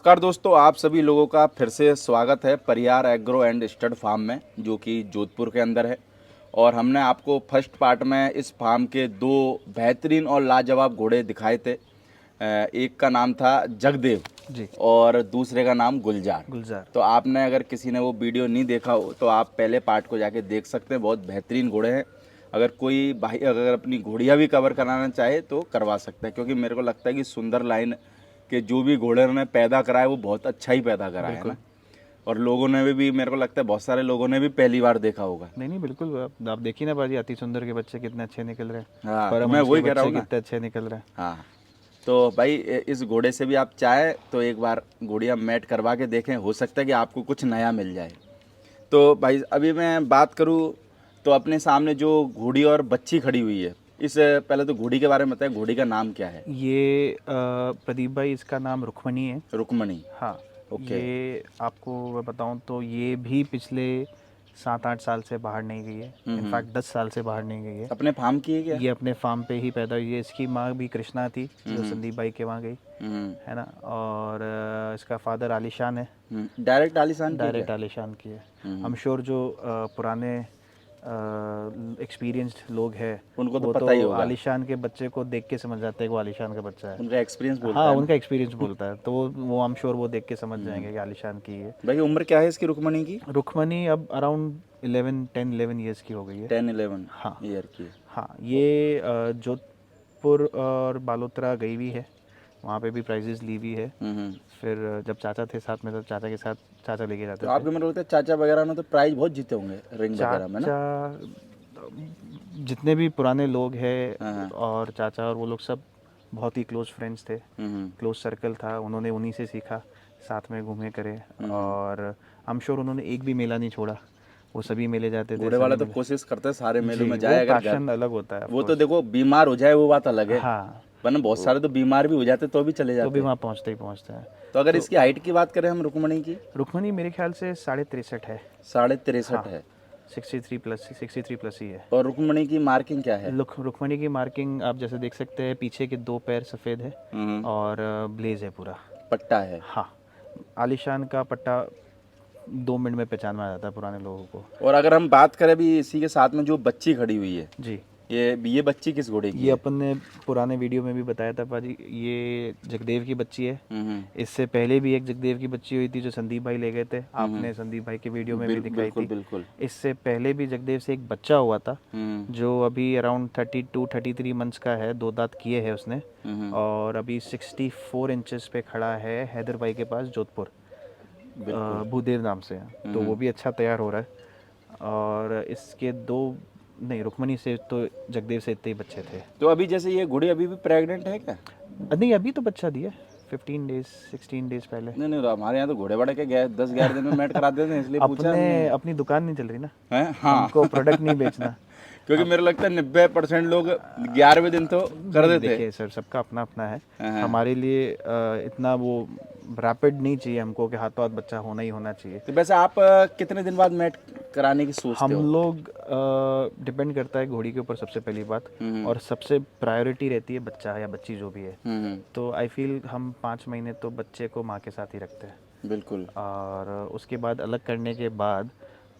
नमस्कार दोस्तों, आप सभी लोगों का फिर से स्वागत है Pariyar agro and stud farm में, जो कि जोधपुर के अंदर है। और हमने आपको फर्स्ट पार्ट में इस फार्म के दो बेहतरीन और लाजवाब घोड़े दिखाए थे। एक का नाम था जगदेव जी। और दूसरे का नाम गुलजार। गुलजार। तो आपने अगर किसी ने वो वीडियो नहीं देखा हो तो आप पहले पार्ट को जाके देख सकते हैं। बहुत बेहतरीन घोड़े हैं। अगर कोई भाई अगर अपनी घोड़ियाँ भी कवर कराना चाहे तो करवा सकते हैं, क्योंकि मेरे को लगता है कि सुंदर लाइन के जो भी घोड़े उन्होंने पैदा करा है वो बहुत अच्छा ही पैदा करा है ना। और लोगों ने भी मेरे को लगता है बहुत सारे लोगों ने भी पहली बार देखा होगा। नहीं बिल्कुल, आप देखिए ना बाजी, अति सुंदर के बच्चे कितने अच्छे निकल रहे हैं। हाँ, तो मैं परमहंस के वही कह रहा बच्चे हूँ ना। कितने अच्छे निकल रहे हैं। हाँ, तो भाई इस घोड़े से भी आप चाहे तो एक बार घोड़िया मैट करवा के देखें, हो सकता है कि आपको कुछ नया मिल जाए। तो भाई अभी मैं बात करूँ तो अपने सामने जो घोड़ी और बच्ची खड़ी हुई है, इस पहले तो घोड़ी के बारे में बताएं, घोड़ी का नाम क्या है? ये प्रदीप भाई, इसका नाम रुक्मणी है। रुक्मणी। हाँ। ओके। ये आपको मैं बताऊं तो ये भी पिछले 7-8 साल से बाहर नहीं गई है। इनफैक्ट 10 साल से बाहर नहीं गई है। अपने फार्म की है क्या? ये अपने फार्म पे ही पैदा हुई है। इसकी माँ भी कृष्णा थी, जो संदीप भाई के वहाँ गई है ना। और इसका फादर आलिशान है। डायरेक्ट आलीशान की है डायरेक्ट क्या? आलिशान की है। हम श्योर जो पुराने एक्सपीरियंस्ड लोग हैं उनको तो वो पता ही होगा। आलिशान के बच्चे को देख के समझ जाते हैं कि वो आलिशान का बच्चा है। उनका एक्सपीरियंस बोलता हाँ, है ना। उनका एक्सपीरियंस बोलता है, तो वो हम श्योर वो देख के समझ जाएंगे कि आलिशान की है। भाई उम्र क्या है इसकी रुक्मणी की? रुक्मणी अब अराउंड 11 ईयर्स की हो गई है। 10-11 हाँ। ईयर की। हाँ, ये जोधपुर और बालोतरा गई हुई है, वहाँ पे भी प्राइजेस ली हुई है। फिर जब चाचा थे साथ में, तो चाचा के साथ चाचा लेके जाते तो थे। आपके मतलब लगता है चाचा वगैरह ने तो प्राइज बहुत जीते होंगे रिंग वगैरह में ना। चाचा, जितने भी पुराने लोग हैं हाँ। और चाचा और वो लोग सब बहुत ही क्लोज फ्रेंड्स थे। क्लोज सर्कल था, उन्होंने उन्हीं से सीखा, साथ में घूमे करे। और आई एम श्योर उन्होंने एक भी मेला नहीं छोड़ा, वो सभी मेले जाते थे। घोड़े सभी वाले तो मेले, कोशिश करते हैं सारे मेलों जी, में वो जाए अगर घर। पैशन अलग होता है वो ऑफ तो कोर्स। देखो बीमार हो जाए वो बात अलग है, हाँ, वरना बहुत सारे तो बीमार भी हो जाते तो भी चले तो भी जाते हैं। वहाँ पहुँचते ही पहुँचते हैं। तो अगर इसकी हाइट की बात करें हम रुक्मणी की, रुक्मणी मेरे ख्याल से 63.5 है। 63.5 हाँ, है। 63+ ही है। और रुक्मणी की मार्किंग क्या है? रुक्मणी की मार्किंग आप जैसे देख सकते हैं, पीछे के 2 पैर सफ़ेद है और ब्लेज है पूरा। पट्टा है। हाँ, आलिशान का पट्टा 2 मिनट में पहचान में आ जाता है पुराने लोगों को। और अगर हम बात करें भी इसी के साथ में जो बच्ची खड़ी हुई है, जी, ये बच्ची किस घोड़े की ये है? अपन ने पुराने वीडियो में भी बताया था पाजी, ये जगदेव की बच्ची है। इससे पहले भी एक जगदेव की बच्ची हुई थी जो संदीप भाई ले गए थे, आपने संदीप भाई के वीडियो में भी दिखाई बिल्कुल थी। बिल्कुल। इससे पहले भी जगदेव से एक बच्चा हुआ था, जो अभी अराउंड 32-33 मंथ्स का है, 2 दांत किए हैं उसने। और अभी 64 इंचेस पे खड़ा है हैदर भाई के पास, जोधपुर, भूदेव नाम से है। तो वो भी अच्छा तैयार हो रहा है। और इसके दो, नहीं, रुक्मणी से तो जगदेव से इतने ही बच्चे थे। तो अभी जैसे ये घोड़ी अभी भी प्रेग्नेंट है क्या? नहीं, अभी तो बच्चा दिया 15 डेज 16 डेज पहले। नहीं नहीं, तो हमारे यहाँ तो घोड़े बड़े के 10-11 दिन में मैट करा देते हैं, इसलिए पूछा हमने। अपनी दुकान नहीं चल रही ना, हैं? हाँ। हमको प्रोडक्ट नहीं बेचना। क्योंकि मेरे लगता है 90% लोग 11वें दिन तो कर देते हैं। देखिए सर, सबका अपना अपना है। हाँ। हमारे लिए इतना वो रैपिड नहीं चाहिए हमको कि हाथों हाथ बच्चा होना ही होना चाहिए। तो वैसे आप कितने दिन बाद मैट कराने की सोचते हम हो? लोग डिपेंड करता है घोड़ी के ऊपर सबसे पहली बात, और सबसे प्रायोरिटी रहती है बच्चा या बच्ची जो भी है। तो आई फील हम 5 महीने तो बच्चे को माँ के साथ ही रखते हैं। बिल्कुल। और उसके बाद अलग करने के बाद,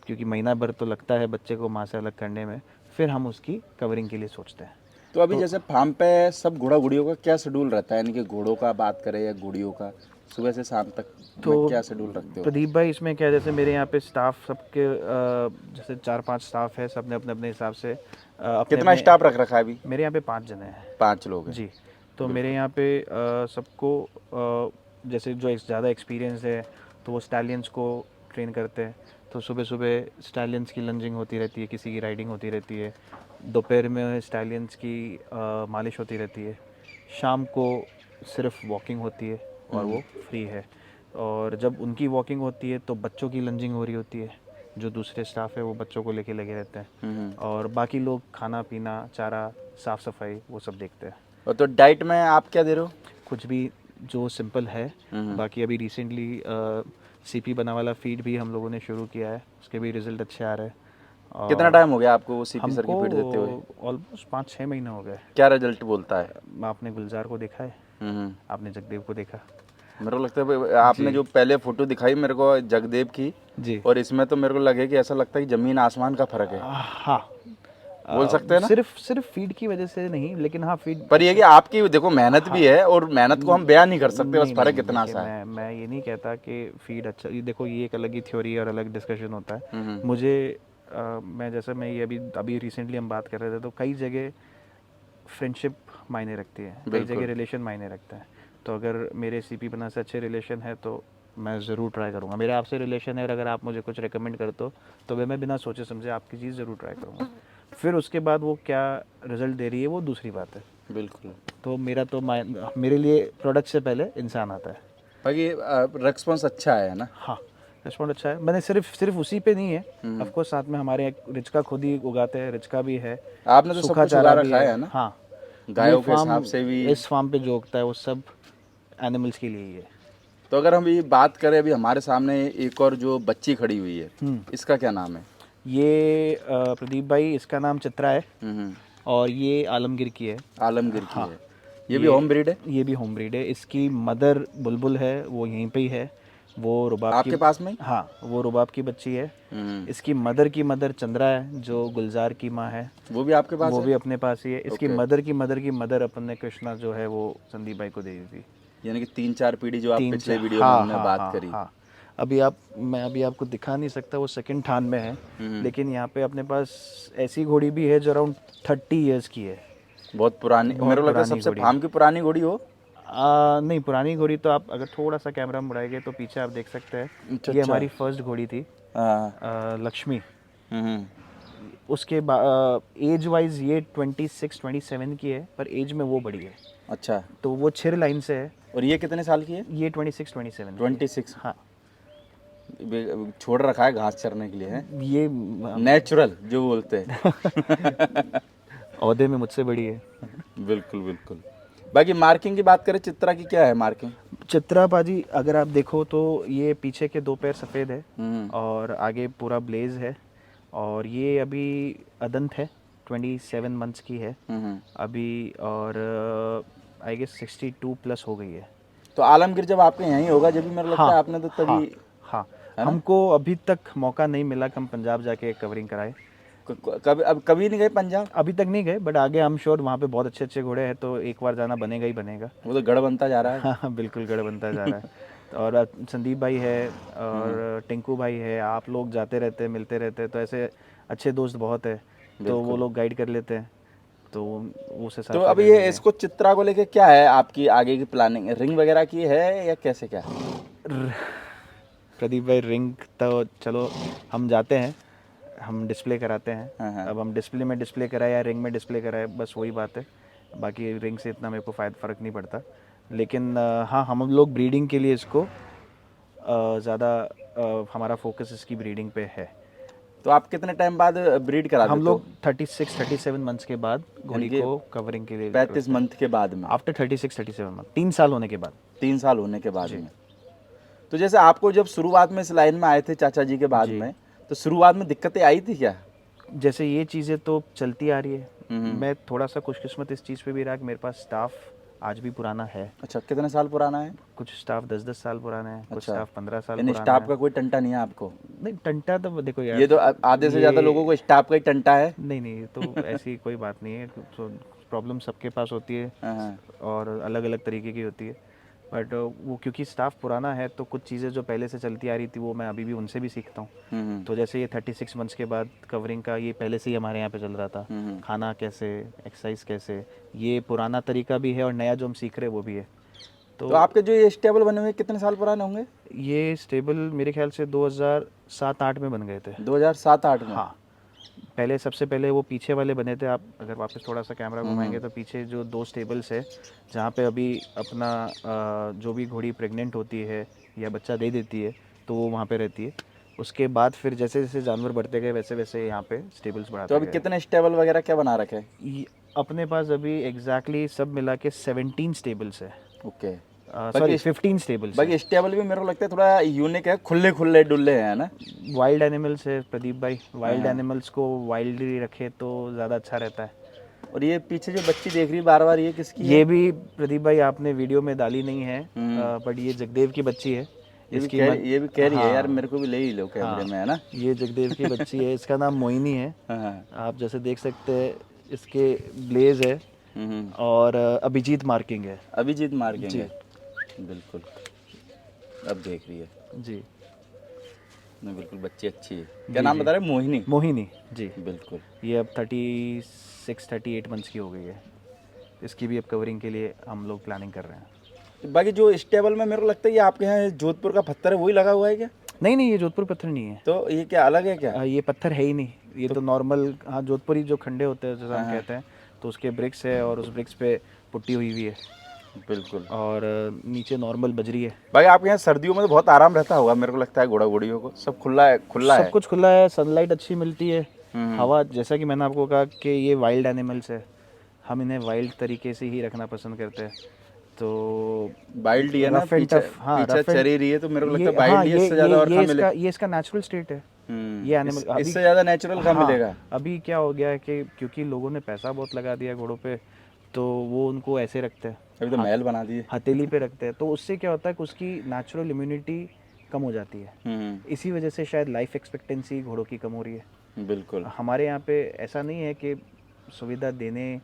क्योंकि महीना भर तो लगता है बच्चे को माँ से अलग करने में, फिर हम उसकी कवरिंग के लिए सोचते हैं। तो अभी जैसे फार्म पे सब घोड़ियों का क्या शेड्यूल रहता है, यानी कि घोड़ों का बात करें या घोड़ियों का, सुबह से शाम तक तो में क्या शेड्यूल रखते हो? प्रदीप भाई, इसमें क्या है, जैसे मेरे यहाँ पे स्टाफ सबके जैसे 4-5 स्टाफ है, सब ने अपने अपने हिसाब से कितना स्टाफ रख रखा है अभी? मेरे यहाँ पे 5 जने हैं। 5 लोग हैं। जी। तो मेरे यहाँ पे सबको जैसे जो ज़्यादा एक्सपीरियंस है तो वो स्टैलियंस को ट्रेन करते हैं। तो सुबह सुबह स्टैलियंस की लंजिंग होती रहती है, किसी की राइडिंग होती रहती है। दोपहर में स्टैलियंस की मालिश होती रहती है। शाम को सिर्फ वॉकिंग होती है और वो फ्री है। और जब उनकी वॉकिंग होती है तो बच्चों की लंजिंग हो रही होती है, जो दूसरे स्टाफ है वो बच्चों को लेके लगे रहते हैं। और बाकी लोग खाना पीना, चारा, साफ़ सफाई, वो सब देखते हैं। और तो डाइट में आप क्या दे रहे हो? कुछ भी जो सिंपल है। बाकी अभी रिसेंटली सीपी बना वाला फीड भी हम लोगों ने शुरू किया है, उसके भी रिजल्ट अच्छे आ रहे हैं। और कितना टाइम हो गया आपको वो सीपी सर की हमको फीड देते हुए? ऑलमोस्ट 5-6 महीने हो गए। क्या रिजल्ट बोलता है? आपने गुलजार को देखा है, आपने जगदेव को देखा, मेरे को लगता है भाई, आपने जो पहले फोटो दिखाई मेरे को जगदेव की, जी और इसमें तो मेरे को लगे कि ऐसा लगता है कि जमीन आसमान का फर्क है। हाँ बोल सकते हैं ना? सिर्फ फीड की वजह से नहीं, लेकिन हाँ फीड पर ये कि आपकी देखो मेहनत भी है, और मेहनत को हम बयान नहीं कर सकते, बस नहीं फर्क नहीं, इतना देखिए सा है। मैं ये नहीं कहता कि फीड अच्छा, ये देखो ये एक अलग ही थ्योरी और अलग डिस्कशन होता है। हम्म। मुझे मैं जैसे मैं ये अभी अभी रिसेंटली हम बात कर रहे थे, तो कई जगह फ्रेंडशिप मायने रखती है, कई बिल्कुल। जगह रिलेशन मायने रखता है। तो अगर मेरे सीपी बना से अच्छे रिलेशन है तो मैं ज़रूर ट्राई करूँगा। मेरे आपसे रिलेशन है और अगर आप मुझे कुछ रिकमेंड करते हो तो मैं बिना सोचे समझे आपकी चीज़ ज़रूर ट्राई करूँगा। फिर उसके बाद वो क्या रिजल्ट दे रही है वो दूसरी बात है। बिल्कुल। तो मेरा तो मेरे लिए प्रोडक्ट से पहले इंसान आता है। बाकी रिस्पॉन्स अच्छा है ना? हाँ रिस्पॉन्ड अच्छा है। मैंने सिर्फ उसी पे नहीं है, ऑफ कोर्स साथ में हमारे एक रिचका खुद ही उगाते हैं, रिचका भी है, आपने तो सब सूखा कुछ उगा चारा भी रखा है ना? हाँ ये गायों के फार्म, हिसाब से भी। इस फार्म पे जो उगता है वो सब एनिमल्स के लिए ही है। तो अगर हम ये बात करें, अभी हमारे सामने एक और जो बच्ची खड़ी हुई है, इसका क्या नाम है? ये प्रदीप भाई, इसका नाम चित्रा है हम्म। और ये आलमगीर की है। आलमगीर की हाँ है। ये भी होम ब्रीड है? ये भी होम ब्रीड है। इसकी मदर बुलबुल है, वो यहीं पे ही है, वो रुबाब की, आपके पास में ही? हाँ वो रुबाब की बच्ची है। हम्म। इसकी मदर चंद्रा है जो गुलजार की माँ है, वो भी आपके पास वो है? भी अपने पास ही है। इसकी ओके। मदर अपन ने कृष्णा जो है वो संदीप भाई को दे दी थी। यानी कि 3-4 पीढ़ी जो आप पिछले वीडियो में हाँ हमने हाँ बात हाँ करी। हाँ। मैं अभी आपको दिखा नहीं सकता, वो सेकंड थान में है, लेकिन यहाँ पे अपने पास ऐसी घोड़ी भी है जो अराउंड 30 इयर्स की है। बहुत पुरानी, बहुत मेरे को लगता है पुरानी सबसे घोड़ी है। फार्म की पुरानी घोड़ी हो। नहीं पुरानी घोड़ी तो आप अगर थोड़ा सा कैमरा मुड़ाएंगे तो पीछे आप देख सकते हैं, अच्छा, ये अच्छा। हमारी फर्स्ट घोड़ी थी लक्ष्मी। हम्म। उसके बाद एज वाइज ये 26-27 की है, पर एज में वो बड़ी है, अच्छा। तो वो छिर लाइन से है। और ये कितने साल की है? ये 26-27 की है। 26। हाँ छोड़ रखा है घास चरने के लिए है, ये नेचुरल जो बोलते हैं। ओहदे में मुझसे बड़ी है। बिल्कुल बिल्कुल। बाकी मार्किंग की बात करें, चित्रा की क्या है मार्किंग? चित्रा पाजी अगर आप देखो तो ये पीछे के 2 पैर सफ़ेद है हम्म। और आगे पूरा ब्लेज है, और ये अभी अदंत है, 27 मंथ्स की है अभी, और आई गेस 62 प्लस हो गई है। तो आलमगीर जब आपके यहीं होगा, जब भी मेरे को लगता है आपने तो तभी हाँ हमको अभी तक मौका नहीं मिला कि हम पंजाब जाके कवरिंग कराए। कभी, अब कभी नहीं गए पंजाब? अभी तक नहीं गए, बट आगे आई एम श्योर वहाँ पे बहुत अच्छे अच्छे घोड़े हैं, तो एक बार जाना बनेगा ही बनेगा। वो तो गढ़ बनता जा रहा है। हाँ बिल्कुल गढ़ बनता जा रहा है। और संदीप भाई है और टिंकू भाई है, आप लोग जाते रहते हैं, मिलते रहते हैं, तो ऐसे अच्छे दोस्त बहुत है, तो वो लोग गाइड कर लेते हैं, तो उस हिसाब तो से अभी ये इसको चित्रा को लेके क्या है आपकी आगे की प्लानिंग? रिंग वगैरह की है या कैसे क्या? प्रदीप भाई रिंग तो चलो हम जाते हैं, हम डिस्प्ले कराते हैं। हाँ। अब हम डिस्प्ले में डिस्प्ले कराए या रिंग में डिस्प्ले कराए, बस वही बात है। बाकी रिंग से इतना मेरे को फ़र्क नहीं पड़ता, लेकिन हाँ हम लोग ब्रीडिंग के लिए इसको ज़्यादा हमारा फोकस इसकी ब्रीडिंग पे है। तो आप कितने टाइम बाद ब्रीड करा देते हो? हम लोग 36-37 मंथ्स के बाद घोड़ी को कवरिंग के लिए 35 मंथ के बाद में? आफ्टर 36-37 मंथ, 3 साल होने के बाद। 3 साल होने के बाद में। तो जैसे आपको जब शुरुआत में इस लाइन में आए थे चाचा जी के बाद में, तो शुरुआत में दिक्कतें आई थी क्या? जैसे ये चीज़ें तो चलती आ रही है, मैं थोड़ा सा खुशकिस्मत इस चीज़ पे भी रहा कि मेरे पास स्टाफ आज भी पुराना है। अच्छा, कितने साल पुराना है? कुछ स्टाफ 10-10 साल पुराना है, कुछ अच्छा। स्टाफ 15 साल यानी पुराना स्टाफ है। का कोई टंटा नहीं है आपको? नहीं टंटा तो देखो यार, ये तो आधे से ज़्यादा लोगों को स्टाफ का ही टंटा है। नहीं तो ऐसी कोई बात नहीं है। तो प्रॉब्लम सबके पास होती है हाँ। और अलग अलग तरीके की होती है, बट वो क्योंकि स्टाफ पुराना है तो कुछ चीज़ें जो पहले से चलती आ रही थी वो मैं अभी भी उनसे भी सीखता हूँ। तो जैसे ये 36 मंथ्स के बाद कवरिंग का, ये पहले से ही हमारे यहाँ पे चल रहा था। खाना कैसे, एक्सरसाइज कैसे, ये पुराना तरीका भी है और नया जो हम सीख रहे हैं वो भी है। तो आपके जो ये स्टेबल बने हुए कितने साल पुराने होंगे? ये स्टेबल मेरे ख्याल से 2007-8 में बन गए थे। 2007-8 में? हाँ पहले, सबसे पहले वो पीछे वाले बने थे। आप अगर वापस थोड़ा सा कैमरा घुमाएंगे तो पीछे जो 2 स्टेबल्स है जहाँ पे अभी अपना जो भी घोड़ी प्रेग्नेंट होती है या बच्चा दे देती है तो वो वहाँ पे रहती है। उसके बाद फिर जैसे जैसे जानवर बढ़ते गए वैसे वैसे यहाँ पे स्टेबल्स बढ़ाते तो अभी कितने स्टेबल वगैरह क्या बना रखे? अपने पास अभी एग्जैक्टली सब मिला के 17 स्टेबल्स है। ओके। Sorry 15 stables. बाकी स्टेबल भी मेरे को लगता है थोड़ा यूनिक है, खुले खुले डुल्ले हैं ना? वाइल्ड एनिमल्स है प्रदीप भाई, वाइल्ड एनिमल्स को वाइल्डली रखे तो ज़्यादा अच्छा रहता है। और ये पीछे जो बच्ची देख रही है बार बार, ये किसकी है? ये भी प्रदीप भाई आपने वीडियो में डाली नहीं है, बट ये जगदेव की बच्ची है। ये भी कह रही है यार हाँ, मेरे को भी ले ही लो कैमरे में, है ना? ये जगदेव की बच्ची है, इसका नाम मोहिनी है। हाँ। आप जैसे देख सकते हैं इसके ब्लेज है और अभिजीत मार्किंग है। अभिजीत मार्किंग है, बिल्कुल। अब देख रही है जी, नहीं, बिल्कुल बच्ची अच्छी है। क्या नाम बता रहे? मोहिनी। मोहिनी जी, बिल्कुल। ये अब 36-38 मंथ्स की हो गई है। इसकी भी अब कवरिंग के लिए हम लोग प्लानिंग कर रहे हैं। बाकी जो इस टेबल में मेरे को लगता है ये आपके यहाँ जोधपुर का पत्थर है, वही लगा हुआ है क्या? नहीं, ये जोधपुर पत्थर नहीं है। तो ये क्या अलग है क्या? ये पत्थर है ही नहीं, ये तो नॉर्मल, हाँ, जोधपुरी जो खंडे होते हैं जैसा हम कहते हैं, तो उसके ब्रिक्स है और उस ब्रिक्स पे पुट्टी हुई हुई है। बिल्कुल। और नीचे नॉर्मल बजरी है। भाई आपके यहाँ सर्दियों में तो बहुत आराम रहता होगा, मेरे को लगता है घोड़ा घोड़ियों को सब खुला है, खुला है। सब कुछ खुला है, सनलाइट अच्छी मिलती है, हवा, जैसा कि मैंने आपको कहा कि ये वाइल्ड एनिमल्स है, हम इन्हें वाइल्ड तरीके से ही रखना पसंद करते हैं। तो वाइल्ड ही है ना, रफ एंड पीछे टफ, हाँ, पीछे रफ एंड, चरी रही है, तो मेरे को लगता है हाँ, वाइल्ड ही इससे ज्यादा और कहाँ मिले? ये इसका नेचुरल स्टेट है ये एनिमल। इससे ज्यादा नेचुरल कहाँ मिलेगा? अभी क्या हो गया है कि क्योंकि लोगों ने पैसा बहुत लगा दिया घोड़ों पे, तो वो उनको ऐसे रखते हैं, अभी तो महल बना दिए। हथेली पे रखते हैं, तो उससे क्या होता है कि उसकी नेचुरल इम्यूनिटी कम हो जाती है। इसी वजह से शायद लाइफ एक्सपेक्टेंसी घोड़ों की कम हो रही है। बिल्कुल। हमारे यहाँ पे ऐसा नहीं है कि सुविधा देने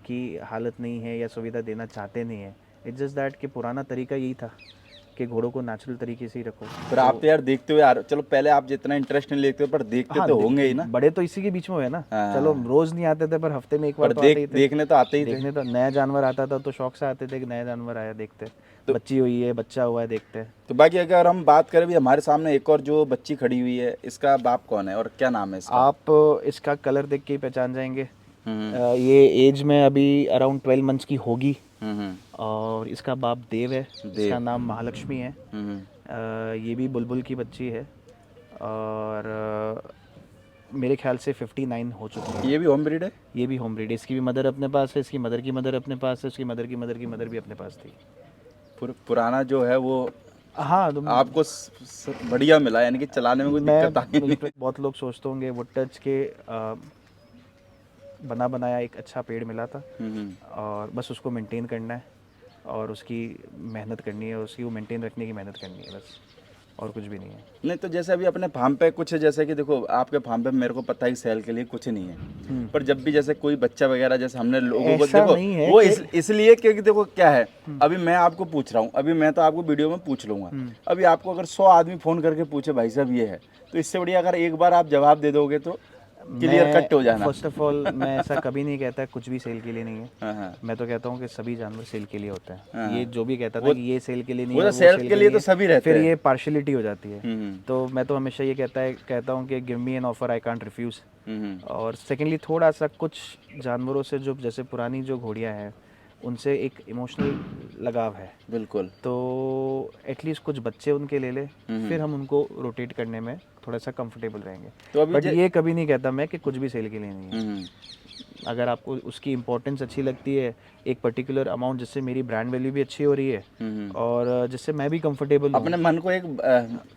की हालत नहीं है या सुविधा देना चाहते नहीं है, इट्स जस्ट दैट कि पुराना तरीका यही था कि घोड़ों को नेचुरल तरीके से ही रखो। फिर आप तो यार देखते हुए आ रहे हो, चलो पहले आप जितना इंटरेस्ट नहीं लेते हो पर देखते हाँ, तो होंगे ही ना। बड़े तो इसी के बीच में हुए ना। हाँ। चलो रोज नहीं आते थे पर हफ्ते में एक बार पर तो आते ही थे। देखने तो आते ही थे। देखने तो नया जानवर आता था तो शौक से आते थे कि नया जानवर आया, देखते, बच्ची हुई है, बच्चा हुआ है, देखते। तो बाकी अगर हम बात करें भी, हमारे सामने एक और जो बच्ची खड़ी हुई है, इसका बाप कौन है और क्या नाम है इसका? आप इसका कलर देख के ही पहचान जाएंगे। ये एज में अभी अराउंड 12 मंथ्स की होगी। और इसका बाप देव है, इसका नाम महालक्ष्मी है। ये भी बुलबुल की बच्ची है और मेरे ख्याल से 59 हो चुकी है। ये भी होम ब्रीड है? ये भी होम ब्रीड है, इसकी भी मदर अपने पास है, इसकी मदर की मदर अपने पास है, उसकी मदर की मदर की मदर भी अपने पास थी। पुराना जो है वो हाँ, तो आपको बढ़िया मिला, यानी कि चलाने में कोई दिक्कत आई नहीं। बहुत लोग सोचते होंगे वुड टच के बना बनाया एक अच्छा पेड़ मिला था और बस उसको मेंटेन करना है और उसकी मेहनत करनी है, उसकी वो मेंटेन रखने की मेहनत करनी है, बस, और कुछ भी नहीं है। नहीं तो जैसे अभी अपने फार्म पे कुछ है, जैसे कि देखो आपके फार्म पे मेरे को पता है सेल के लिए कुछ नहीं है, पर जब भी जैसे कोई बच्चा वगैरह, जैसे हमने लोगों को देखो वो इसलिए क्योंकि देखो क्या है, अभी मैं आपको पूछ रहा हूँ, अभी मैं तो आपको वीडियो में पूछ लूंगा, अभी आपको अगर 100 आदमी फोन करके पूछे भाई साहब ये है, तो इससे बढ़िया अगर एक बार आप जवाब दे दोगे तो क्लियर कट हो जाना। फर्स्ट ऑफ ऑल मैं ऐसा कभी नहीं कहता कुछ भी सेल के लिए नहीं है। मैं तो कहता हूँ कि सभी जानवर सेल के लिए होते हैं। ये जो भी कहता था कि ये सेल के लिए नहीं है, वो सेल के लिए तो सभी रहते हैं, फिर ये पार्शियलिटी हो जाती है। तो मैं तो हमेशा ये कहता हूँ कि give me an offer, I can't refuse. और सेकेंडली थोड़ा सा कुछ जानवरों से जो जैसे पुरानी जो घोड़ियाँ हैं उनसे एक इमोशनल लगाव है। बिल्कुल। तो एटलीस्ट कुछ बच्चे उनके ले ले, फिर हम उनको रोटेट करने में थोड़ा सा कंफर्टेबल रहेंगे। तो बट ये कभी नहीं कहता मैं कि कुछ भी सेल के लिए नहीं है। अगर आपको उसकी इम्पोर्टेंस अच्छी लगती है, एक पर्टिकुलर अमाउंट जिससे मेरी ब्रांड वैल्यू भी अच्छी हो रही है और जिससे मैं भी कंफर्टेबल हूँ, अपने मन को एक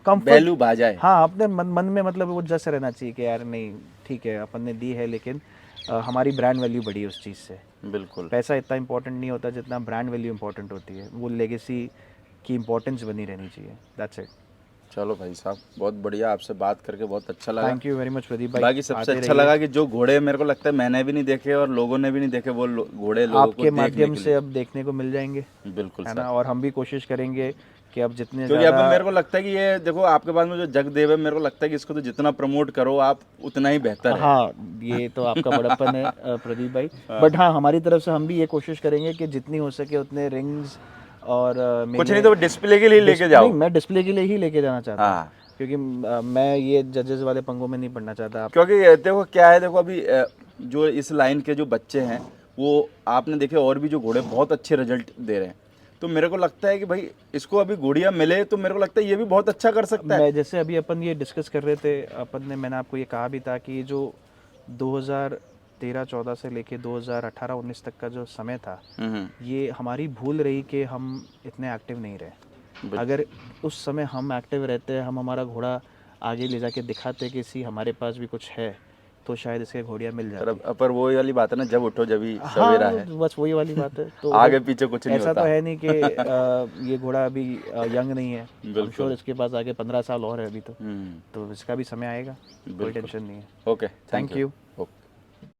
वैल्यू भा जाए। हाँ, अपने मन में मतलब वो जस रहना चाहिए कि यार नहीं ठीक है अपन ने दी है, लेकिन हमारी ब्रांड वैल्यू बढ़ी है उस चीज़ से। बिल्कुल। पैसा इतना इंपॉर्टेंट नहीं होता जितना ब्रांड वैल्यू इंपॉर्टेंट होती है, वो लेगेसी की इंपॉर्टेंस बनी रहनी चाहिए। That's it. चलो भाई साहब, बहुत बढ़िया, आपसे बात करके बहुत अच्छा लगा। Thank you very much Pradeep भाई। बाकी सबसे अच्छा लगा कि जो घोड़े मेरे को लगता है मैंने भी नहीं देखे और लोगों ने भी नहीं देखे, वो घोड़े लोगों आपके माध्यम से अब देखने को मिल जाएंगे। बिल्कुल है ना, और हम भी कोशिश करेंगे कि अब जितने क्योंकि अब मेरे को लगता है कि ये देखो आपके पास में जो जगदेव है, मेरे को लगता है कि इसको तो जितना प्रमोट करो आप उतना ही बेहतर है। हाँ, ये तो आपका बड़प्पन है प्रदीप भाई। बट हाँ, हमारी तरफ से हम भी ये कोशिश करेंगे कि जितनी हो सके उतने रिंग्स और कुछ नहीं तो डिस्प्ले के लिए लेके जाओ। मैं डिस्प्ले के लिए ही लेके जाना चाहता हूँ, क्योंकि मैं ये जजेस वाले पंगों में नहीं पढ़ना चाहता। क्योंकि देखो क्या है, देखो अभी जो इस लाइन के जो बच्चे हैं वो आपने देखे, और भी जो घोड़े बहुत अच्छे रिजल्ट दे रहे हैं, तो मेरे को लगता है कि भाई इसको अभी घोड़ियाँ मिले तो मेरे को लगता है ये भी बहुत अच्छा कर सकता है। जैसे अभी अपन ये डिस्कस कर रहे थे, मैंने आपको ये कहा भी था कि जो 2013-14 से लेके 2018-19 तक का जो समय था, ये हमारी भूल रही कि हम इतने एक्टिव नहीं रहे। अगर उस समय हम एक्टिव रहते, हम हमारा घोड़ा आगे ले जाके दिखाते कि सी हमारे पास भी कुछ है, तो शायद इसके घोड़ियाँ मिल पर जाती। पर वो वाली बात है ना, जब उठो जब ही हाँ, सवेरा है, बस वही वाली बात है। तो आगे पीछे कुछ नहीं ऐसा होता। तो है नहीं कि ये घोड़ा अभी यंग नहीं है। I'm बिल्कुल। sure इसके पास आगे 15 साल और है अभी तो। हम्म, तो इसका भी समय आएगा, कोई बिल्कुल। टेंशन नहीं है। Okay, thank thank you. You.